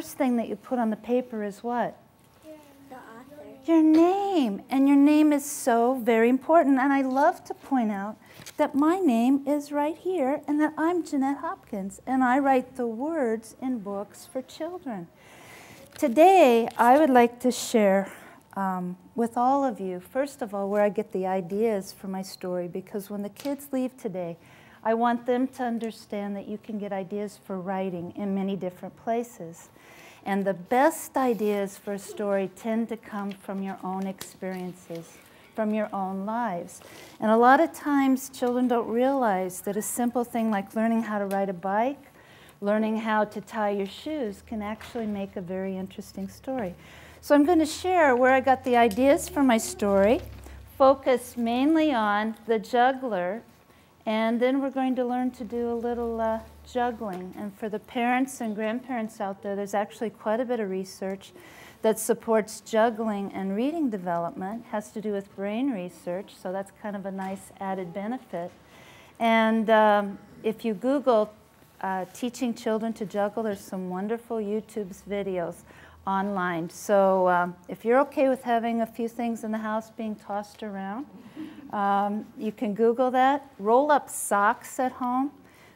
first thing that you put on the paper is what? The author. Your name. And your name is so very important. And I love to point out that my name is right here and that I'm Jeanette Hopkins. And I write the words in books for children. Today, I would like to share with all of you, first of all, where I get the ideas for my story. Because when the kids leave today, I want them to understand that you can get ideas for writing in many different places. And the best ideas for a story tend to come from your own experiences, from your own lives. And a lot of times children don't realize that a simple thing like learning how to ride a bike, learning how to tie your shoes can actually make a very interesting story. So I'm going to share where I got the ideas for my story, focus mainly on the juggler, and then we're going to learn to do a little juggling. And for the parents and grandparents out there, there's actually quite a bit of research that supports juggling and reading development. It has to do with brain research, so that's kind of a nice added benefit. And if you Google teaching children to juggle, there's some wonderful YouTube's videos online. So if you're okay with having a few things in the house being tossed around, you can Google that. Roll up socks at home.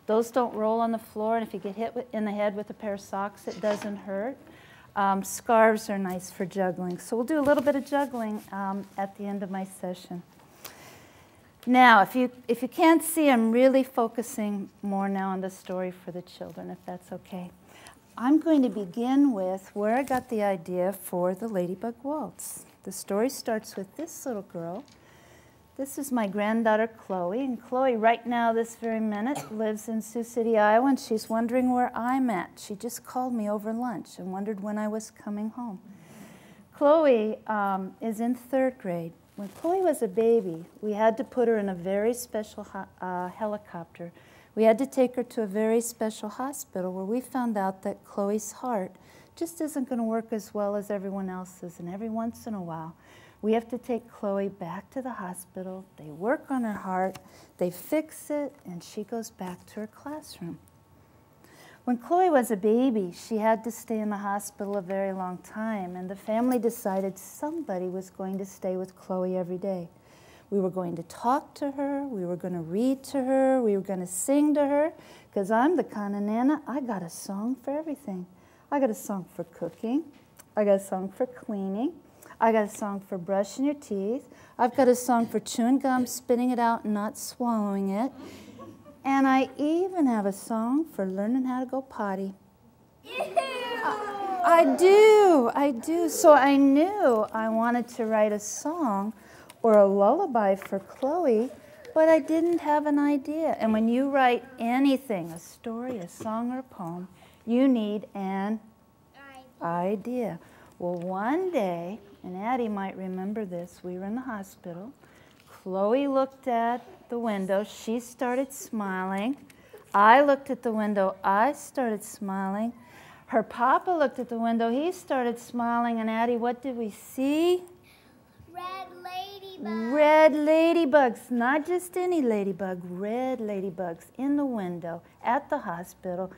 Those don't roll on the floor, and if you get hit in the head with a pair of socks, it doesn't hurt. Scarves are nice for juggling. So we'll do a little bit of juggling at the end of my session. Now, if you can't see, I'm really focusing more now on the story for the children, if that's okay. I'm going to begin with where I got the idea for the Ladybug Waltz. The story starts with this little girl. This is my granddaughter, Chloe. And Chloe, right now, this very minute, lives in Sioux City, Iowa, and she's wondering where I'm at. She just called me over lunch and wondered when I was coming home. Chloe is in 3rd grade. When Chloe was a baby, we had to put her in a very special helicopter. We had to take her to a very special hospital where we found out that Chloe's heart just isn't going to work as well as everyone else's. And every once in a while, we have to take Chloe back to the hospital. They work on her heart, they fix it, and she goes back to her classroom. When Chloe was a baby, she had to stay in the hospital a very long time, and the family decided somebody was going to stay with Chloe every day. We were going to talk to her, we were going to read to her, we were going to sing to her, because I'm the kind of Nana, I got a song for everything. I got a song for cooking, I got a song for cleaning, I got a song for brushing your teeth, I've got a song for chewing gum, spitting it out, and not swallowing it, and I even have a song for learning how to go potty. I do. So I knew I wanted to write a song or a lullaby for Chloe, but I didn't have an idea. And when you write anything, a story, a song, or a poem, you need an idea. Well, one day, and Addie might remember this, we were in the hospital. Chloe looked at the window. She started smiling. I looked at the window. I started smiling. Her papa looked at the window. He started smiling. And Addie, what did we see? Red ladybugs. Red ladybugs. Not just any ladybug. Red ladybugs in the window at the hospital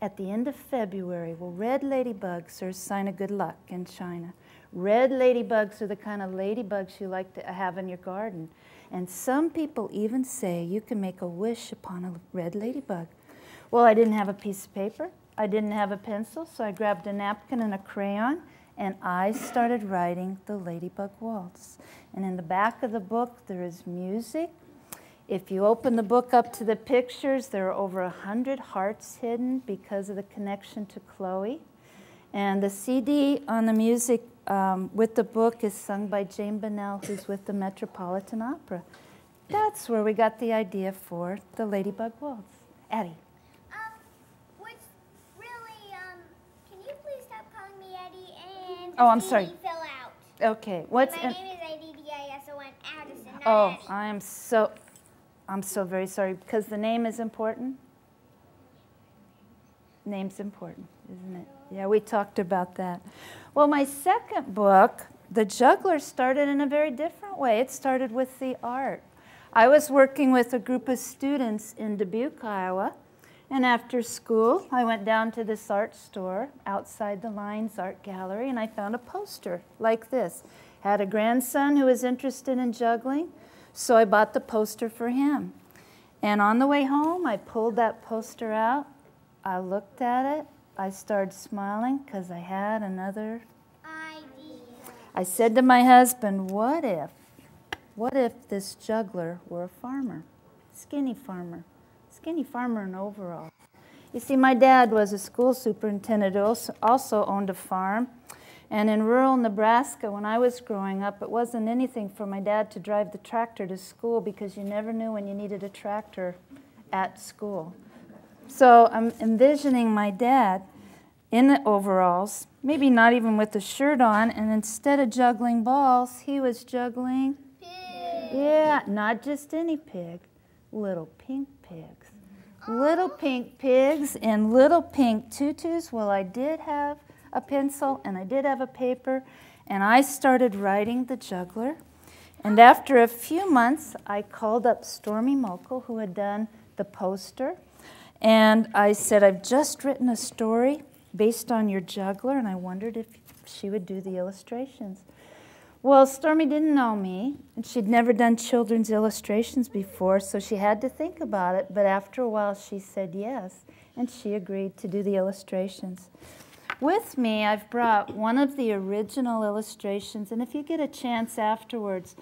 at the end of February. Well, red ladybugs are a sign of good luck in China. Red ladybugs are the kind of ladybugs you like to have in your garden. And some people even say you can make a wish upon a red ladybug. Well, I didn't have a piece of paper. I didn't have a pencil, so I grabbed a napkin and a crayon, and I started writing the Ladybug Waltz. And in the back of the book, there is music. If you open the book up to the pictures, there are over 100 hearts hidden because of the connection to Chloe. And the CD on the music with the book is sung by Jane Bunnell, who's with the Metropolitan Opera. That's where we got the idea for the Ladybug Waltz. Addie. Can you please stop calling me Eddie and Oh, I'm sorry. fill out? Okay. My name is Addison Addison. Oh, I'm so very sorry, because the name is important. Name's important, isn't it? Yeah, we talked about that. Well, my second book, The Juggler, started in a very different way. It started with the art. I was working with a group of students in Dubuque, Iowa, And after school, I went down to this art store outside the Lines Art Gallery, and I found a poster like this. Had a grandson who was interested in juggling, so I bought the poster for him. And on the way home, I pulled that poster out. I looked at it. I started smiling because I had another idea. I said to my husband, what if this juggler were a farmer? Skinny farmer in overalls. You see, my dad was a school superintendent who also owned a farm. And in rural Nebraska, when I was growing up, it wasn't anything for my dad to drive the tractor to school because you never knew when you needed a tractor at school. So I'm envisioning my dad in the overalls, maybe not even with a shirt on, and instead of juggling balls, he was juggling Pig. Yeah, not just any pig, little pink pigs. Little pink pigs in little pink tutus. Well, I did have a pencil and I did have a paper, and I started writing the juggler. And after a few months, I called up Stormy Mokel, who had done the poster, and I said, I've just written a story based on your juggler, and I wondered if she would do the illustrations. Well, Stormy didn't know me, and she'd never done children's illustrations before, so she had to think about it, but after a while she said yes, and she agreed to do the illustrations. With me, I've brought one of the original illustrations, and if you get a chance afterwards,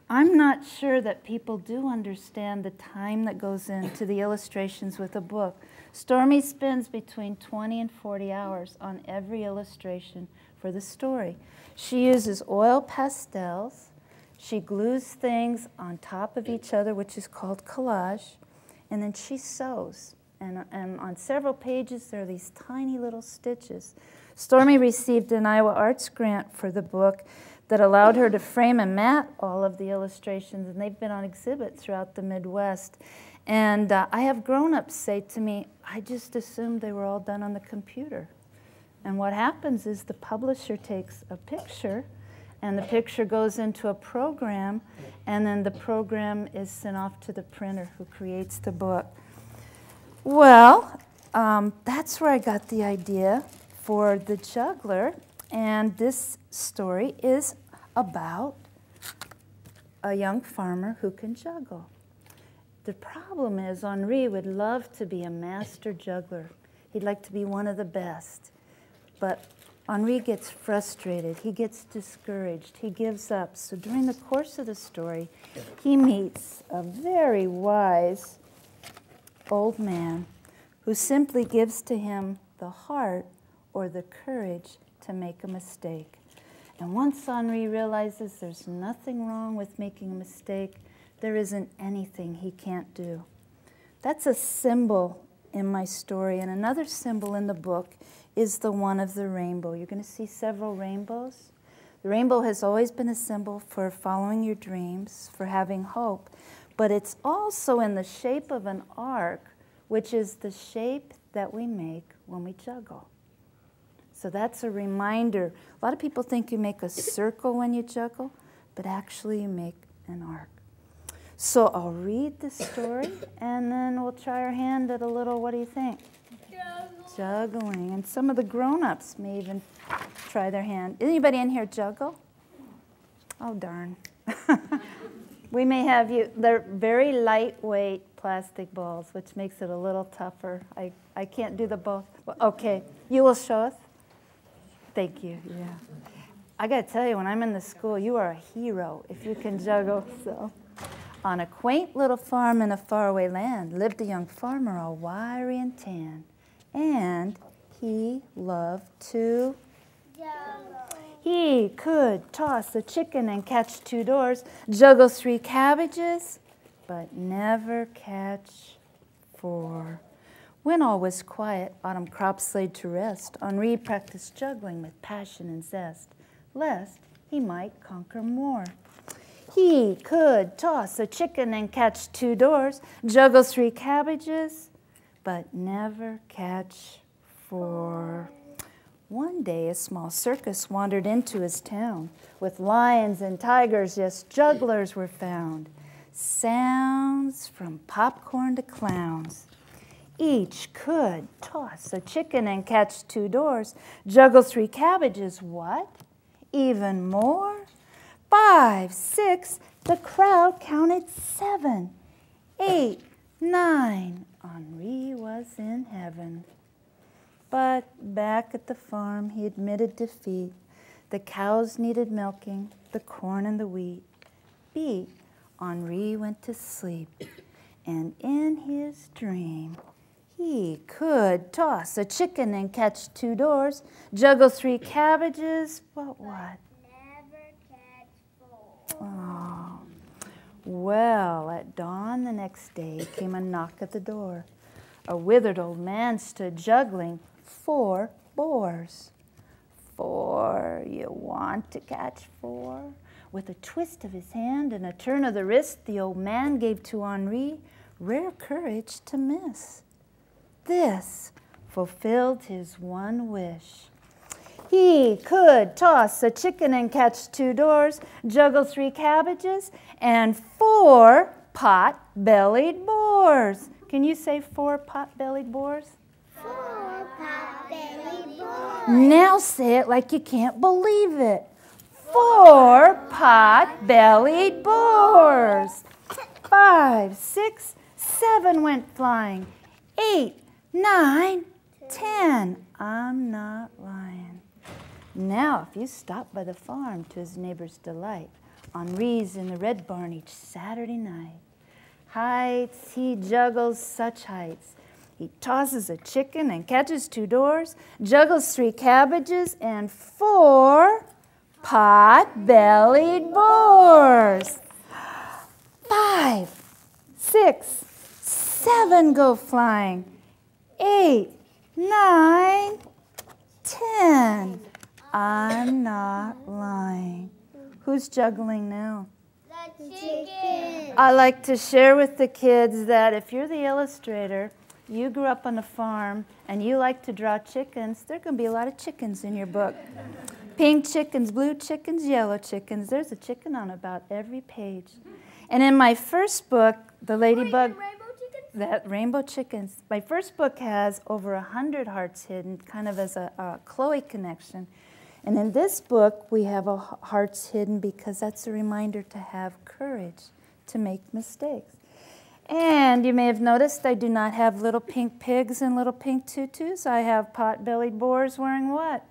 I'm not sure that people do understand the time that goes into the illustrations with a book. Stormy spends between 20 and 40 hours on every illustration for the story. She uses oil pastels. She glues things on top of each other, which is called collage, and then she sews. And on several pages, there are these tiny little stitches. Stormy received an Iowa Arts grant for the book that allowed her to frame and mat all of the illustrations, and they've been on exhibit throughout the Midwest. And I have grown-ups say to me, I just assumed they were all done on the computer. And what happens is the publisher takes a picture, and the picture goes into a program, and then the program is sent off to the printer who creates the book. Well, that's where I got the idea for the juggler, and this story is about a young farmer who can juggle. The problem is Henri would love to be a master juggler. He'd like to be one of the best. But Henri gets frustrated, he gets discouraged, he gives up. So during the course of the story, he meets a very wise old man who simply gives to him the heart or the courage to make a mistake. And once Henri realizes there's nothing wrong with making a mistake, there isn't anything he can't do. That's a symbol in my story, and another symbol in the book is the one of the rainbow. You're going to see several rainbows. The rainbow has always been a symbol for following your dreams, for having hope, but it's also in the shape of an arc, which is the shape that we make when we juggle. So that's a reminder. A lot of people think you make a circle when you juggle, but actually you make an arc. So I'll read the story, and then we'll try our hand at a little, what do you think? Juggling. And some of the grown-ups may even try their hand. Anybody in here juggle? Oh, darn. We may have you. They're very lightweight plastic balls, which makes it a little tougher. I can't do the both. Well, okay, you will show us? Thank you, yeah. I got to tell you, when I'm in the school, you are a hero if you can juggle, so. On a quaint little farm in a faraway land lived a young farmer all wiry and tan, and he loved to Juggle. He could toss a chicken and catch 2 doors, juggle 3 cabbages, but never catch 4. When all was quiet, autumn crops laid to rest, Henri practiced juggling with passion and zest, lest he might conquer more. He could toss a chicken and catch 2 doors, juggle 3 cabbages, but never catch 4. One day, a small circus wandered into his town. With lions and tigers, yes, jugglers were found. Sounds from popcorn to clowns. Each could toss a chicken and catch 2 doors, juggle 3 cabbages, what? Even more? 5, 6, the crowd counted 7, 8, 9. Henri was in heaven. But back at the farm, he admitted defeat. The cows needed milking, the corn and the wheat. Beat, Henri went to sleep, and in his dream, he could toss a chicken and catch 2 doors, juggle 3 cabbages, but what? Never catch 4. Oh. Well, at dawn the next day came a knock at the door. A withered old man stood juggling 4 boars. 4, you want to catch 4? With a twist of his hand and a turn of the wrist, the old man gave to Henri rare courage to miss. This fulfilled his one wish. He could toss a chicken and catch 2 doors, juggle 3 cabbages, and 4 pot-bellied boars. Can you say 4 pot-bellied boars? 4 pot-bellied boars. Now say it like you can't believe it. 4 pot-bellied boars. 5, 6, 7 went flying. 8, 9, 10. I'm not lying. Now, if you stop by the farm to his neighbor's delight, Henri's in the red barn each Saturday night. Heights, he juggles such heights. He tosses a chicken and catches 2 doors, juggles 3 cabbages, and 4 pot-bellied boars. 5, 6, 7 go flying. 8, 9, 10. I'm not lying. Who's juggling now? The chicken. I like to share with the kids that if you're the illustrator, you grew up on a farm, and you like to draw chickens, there are going to be a lot of chickens in your book. Pink chickens, blue chickens, yellow chickens. There's a chicken on about every page. And in my first book, The Ladybug... That rainbow chickens. My first book has over 100 hearts hidden, kind of as a Chloe connection. And in this book, we have hearts hidden because that's a reminder to have courage to make mistakes. And you may have noticed I do not have little pink pigs and little pink tutus. I have pot-bellied boars wearing what?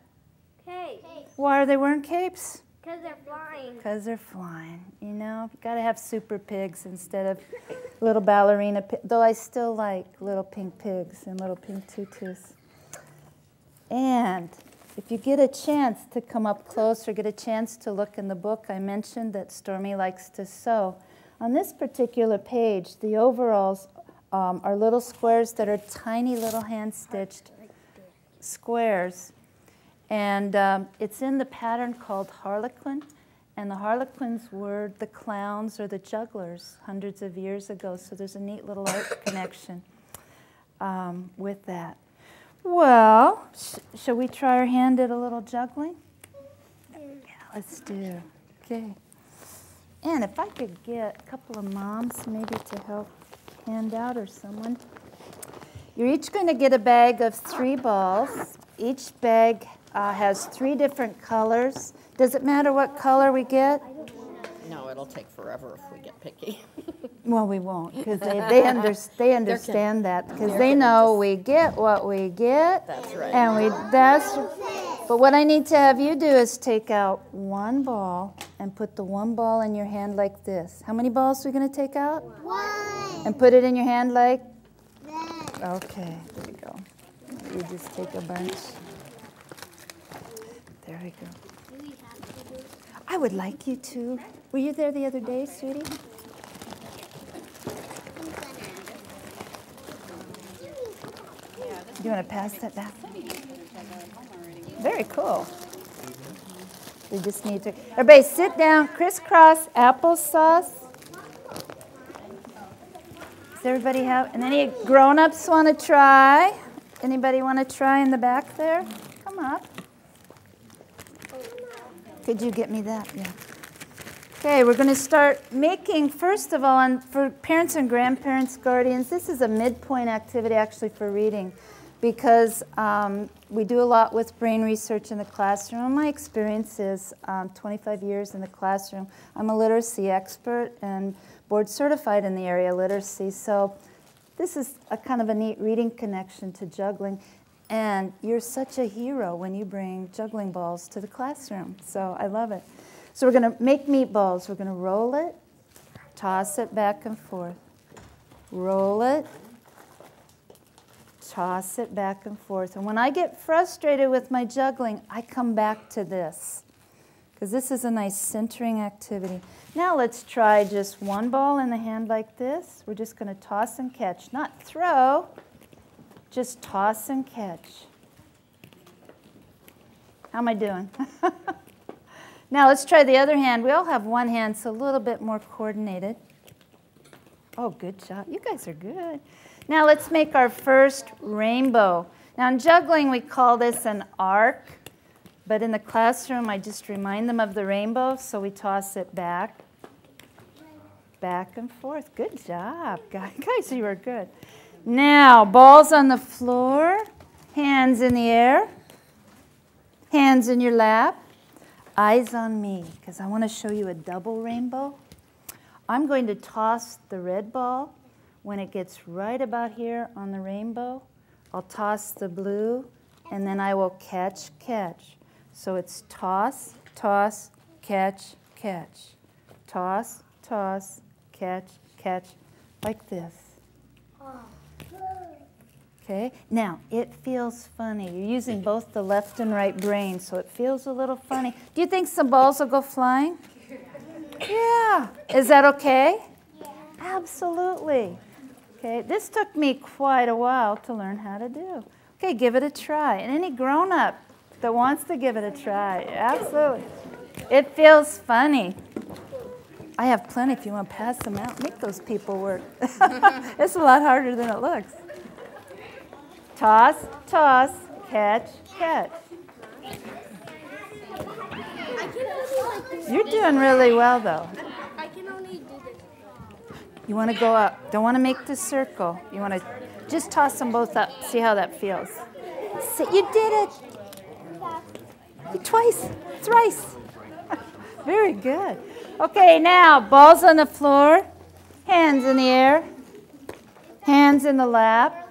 Capes. Why are they wearing capes? Because they're flying. Because they're flying. You know, you've got to have super pigs instead of little ballerina pigs, though I still like little pink pigs and little pink tutus. And if you get a chance to come up close or get a chance to look in the book, I mentioned that Stormy likes to sew. On this particular page, the overalls are little squares that are tiny little hand-stitched squares. And it's in the pattern called Harlequin. And the Harlequins were the clowns or the jugglers hundreds of years ago. So there's a neat little art connection with that. Well, shall we try our hand at a little juggling? Yeah, let's do. Okay. And if I could get a couple of moms maybe to help hand out or someone. You're each going to get a bag of 3 balls. Each bag has 3 different colors. Does it matter what color we get? No, it'll take forever if we get picky. Well, we won't, because they understand that, because they know we get what we get. That's right. And but what I need to have you do is take out 1 ball and put the 1 ball in your hand like this. How many balls are we going to take out? 1. And put it in your hand like? That. Okay, there you go. You just take a bunch. There we go. I would like you to. Were you there the other day, sweetie? Do you want to pass that back? Very cool. We just need to. Everybody sit down, crisscross applesauce. Does everybody have, and any grown-ups want to try? Anybody want to try in the back there? Come up. Could you get me that? Yeah. Okay, we're going to start making, first of all, for parents and grandparents, guardians, this is a midpoint activity actually for reading because we do a lot with brain research in the classroom. My experience is 25 years in the classroom. I'm a literacy expert and board certified in the area of literacy, so this is a kind of a neat reading connection to juggling. And you're such a hero when you bring juggling balls to the classroom, so I love it. So we're going to make meatballs. We're going to roll it, toss it back and forth. Roll it, toss it back and forth. And when I get frustrated with my juggling, I come back to this, because this is a nice centering activity. Now let's try just one ball in the hand like this. We're just going to toss and catch, not throw, just toss and catch. How am I doing? Now let's try the other hand. We all have one hand, so a little bit more coordinated. Oh, good job. You guys are good. Now let's make our first rainbow. Now in juggling, we call this an arc, but in the classroom, I just remind them of the rainbow, so we toss it back and forth. Good job, guys. You are good. Now, balls on the floor, hands in the air, hands in your lap. Eyes on me, because I want to show you a double rainbow. I'm going to toss the red ball. When it gets right about here on the rainbow, I'll toss the blue, and then I will catch. So it's toss, toss, catch, catch. Toss, toss, catch, like this. Okay, now it feels funny. You're using both the left and right brain, so it feels a little funny. Do you think some balls will go flying? Yeah. Is that okay? Yeah. Absolutely. Okay, this took me quite a while to learn how to do. Okay, give it a try. And any grown-up that wants to give it a try, absolutely. It feels funny. I have plenty if you want to pass them out. Make those people work. It's a lot harder than it looks. Toss, toss, catch. You're doing really well, though. I can only do this. You want to go up. Don't want to make the circle. You want to just toss them both up. See how that feels. See, you did it. Twice, thrice. Very good. Okay, now balls on the floor, hands in the air, hands in the lap.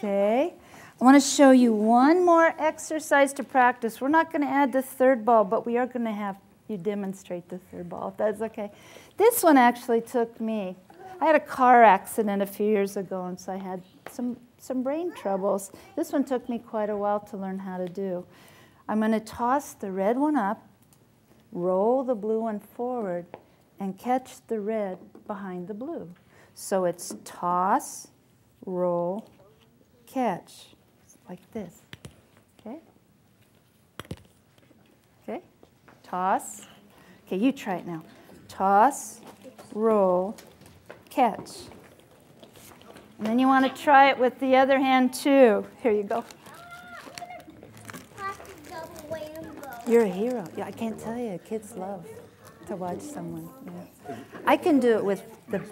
Okay, I want to show you one more exercise to practice. We're not going to add the third ball, but we are going to have you demonstrate the third ball, if that's okay. This one actually took me. I had a car accident a few years ago, and so I had some brain troubles. This one took me quite a while to learn how to do. I'm going to toss the red one up, roll the blue one forward, and catch the red behind the blue. So it's toss, roll, catch, like this. Okay, toss. Okay, you try it now. Toss, roll, catch. And then you want to try it with the other hand too. Here you go. You're a hero. Yeah, I can't tell you, kids love to watch someone. Yeah. I can do it with the...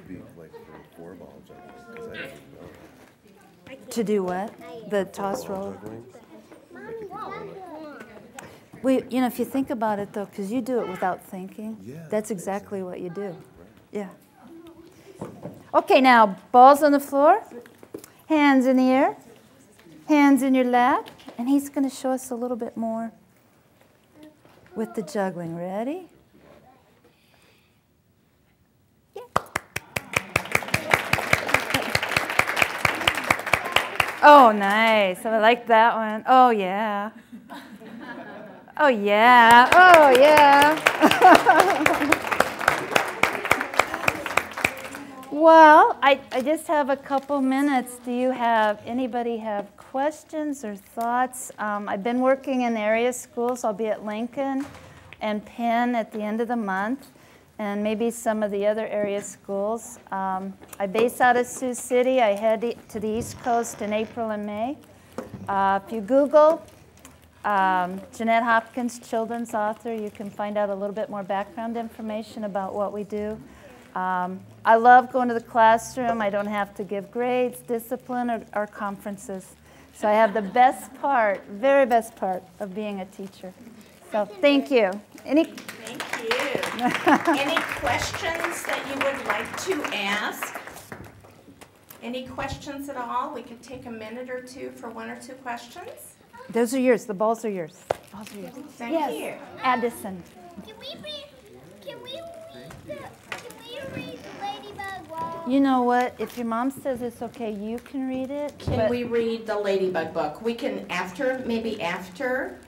To do what? The toss roll? Well, you know, if you think about it, though, because you do it without thinking, that's exactly what you do. Yeah. Okay, now, balls on the floor, hands in the air, hands in your lap, and he's going to show us a little bit more with the juggling. Ready? Oh, nice. I like that one. Oh, yeah. Oh, yeah. Oh, yeah. Well, I just have a couple minutes. Do you have, anybody have questions or thoughts? I've been working in area schools. I'll be at Lincoln and Penn at the end of the month, and maybe some of the other area schools. I base out of Sioux City. I head to the East Coast in April and May. If you Google Jeanette Hopkins, children's author. You can find out a little bit more background information about what we do. I love going to the classroom. I don't have to give grades, discipline, or conferences. So I have the best part, very best part of being a teacher. So thank you. Thank you. Any questions that you would like to ask? Any questions at all? We could take a minute or two for one or two questions. Those are yours. The balls are yours. Balls are yours. Thank you. Addison. Can we read the Ladybug Waltz? You know what? If your mom says it's okay, you can read it. Can we read the Ladybug book? We can maybe after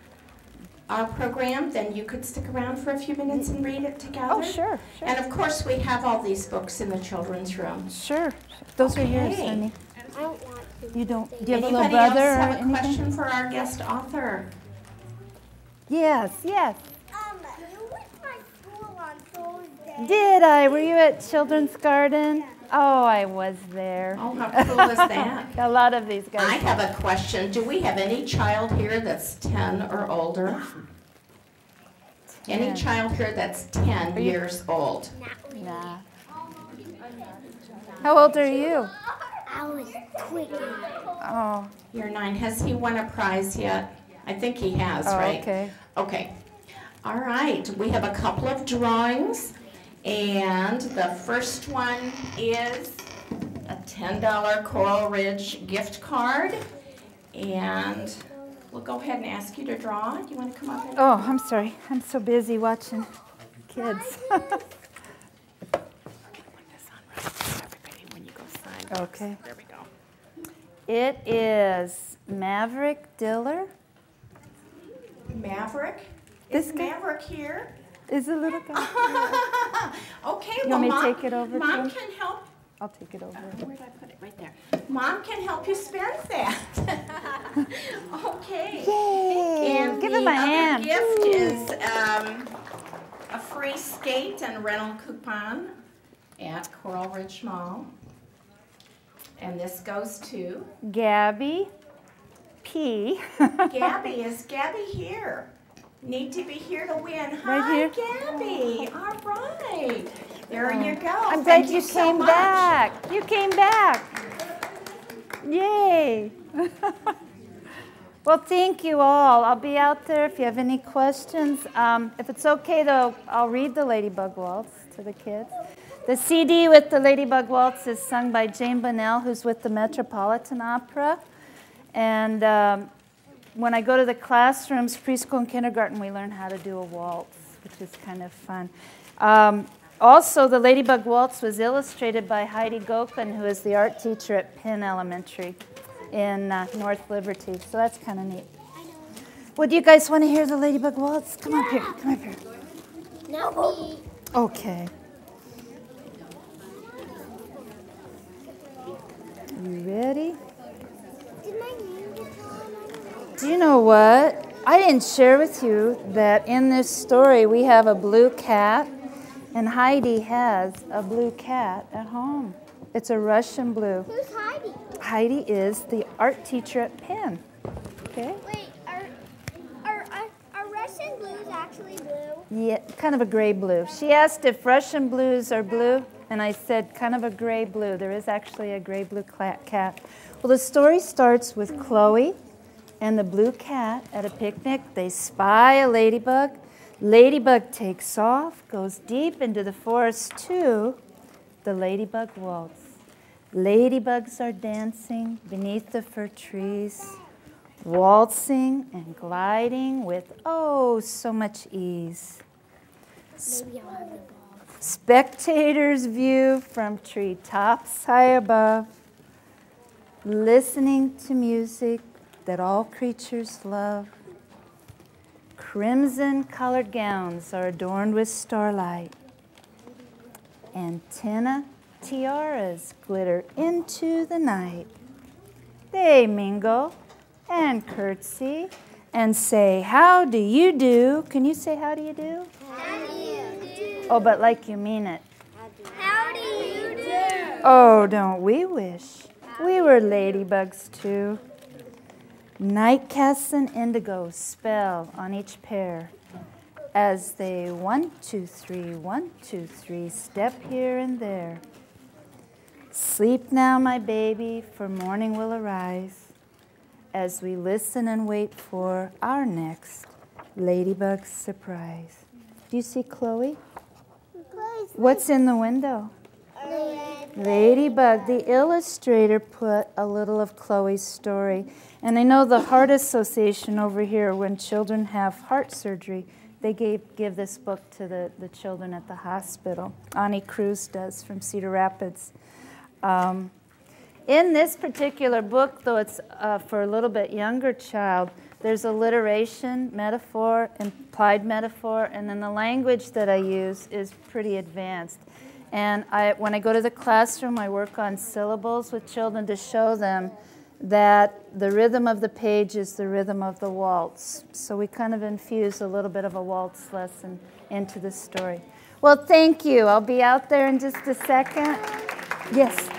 our program, then you could stick around for a few minutes and read it together. Oh, sure. And of course, we have all these books in the children's room. Sure. Those are yours, Okay. honey. I don't want to. You don't. Do you have a little Anybody brother else or have a anything? question for our guest author? Yes. Yes. You went to my school on Thursday. Did I? Were you at Children's Garden? Oh, I was there. Oh, how cool is that? A lot of these guys. I have a question. Do we have any child here that's 10 or older? Any 10. child here that's 10 years old? Nah. How old are you? I was quickie. Oh. You're 9. Has he won a prize yet? I think he has, right? Okay. Okay. All right. We have a couple of drawings, and the first one is a $10 Coral Ridge gift card, and we'll go ahead and ask you to draw. You want to come up? Oh, I'm sorry. I'm so busy watching kids. Okay. There we go. It is Maverick Diller. Maverick? This Is guy? Maverick here? Is a little guy. Okay, You well, want me to Mom, take it over to Mom him? can help. I'll take it over. Where did I put it? Right there. Mom can help you spend that. Okay. Yay! And Give the him a other hand. gift is a free skate and rental coupon at Coral Ridge Mall. And this goes to Gabby P. Gabby. Is Gabby here? Need to be here to win. Right Hi, here. Gabby. All right. There you go. I'm Thank glad you so came much. back. You came back. Yay. Well, thank you all. I'll be out there if you have any questions. If it's okay, though, I'll read the Ladybug Waltz to the kids. The CD with the Ladybug Waltz is sung by Jane Bunnell, who's with the Metropolitan Opera. And when I go to the classrooms, preschool and kindergarten, we learn how to do a waltz, which is kind of fun. Also, the Ladybug Waltz was illustrated by Heidi Gopin, who is the art teacher at Penn Elementary in North Liberty. So that's kind of neat. Well, do you guys want to hear the Ladybug Waltz? Come up here. Come up here. Not me. Okay. You ready? Did my name get drawn? Do you know what? I didn't share with you that in this story we have a blue cat, and Heidi has a blue cat at home. It's a Russian blue. Who's Heidi? Heidi is the art teacher at Penn. Okay? Wait, are Russian blues actually blue? Yeah, kind of a gray blue. She asked if Russian blues are blue, and I said kind of a gray blue. There is actually a gray blue cat. Well, the story starts with Chloe and the blue cat at a picnic. They spy a ladybug. Ladybug takes off, goes deep into the forest to the Ladybug Waltz. Ladybugs are dancing beneath the fir trees, waltzing and gliding with oh so much ease. Maybe I'll have the ball. Spectators view from treetops high above, listening to music that all creatures love. Crimson-colored gowns are adorned with starlight. Antenna tiaras glitter into the night. They mingle and curtsy and say, "How do you do?" Can you say, "How do you do?" How do you do? Oh, but like you mean it. How do you do? Oh, don't we wish we were ladybugs too? Night casts an indigo spell on each pair as they 1, 2, 3, 1, 2, 3 step here and there. Sleep now, my baby, for morning will arise as we listen and wait for our next Ladybug surprise. Do you see Chloe? What's in the window? Ladybug. The illustrator put a little of Chloe's story. And I know the Heart Association over here, when children have heart surgery, they give this book to the children at the hospital. Ani Cruz does from Cedar Rapids. In this particular book, though it's for a little bit younger child, there's alliteration, metaphor, implied metaphor, and then the language that I use is pretty advanced. And when I go to the classroom, I work on syllables with children to show them that the rhythm of the page is the rhythm of the waltz. So we kind of infuse a little bit of a waltz lesson into the story. Well, thank you. I'll be out there in just a second. Yes.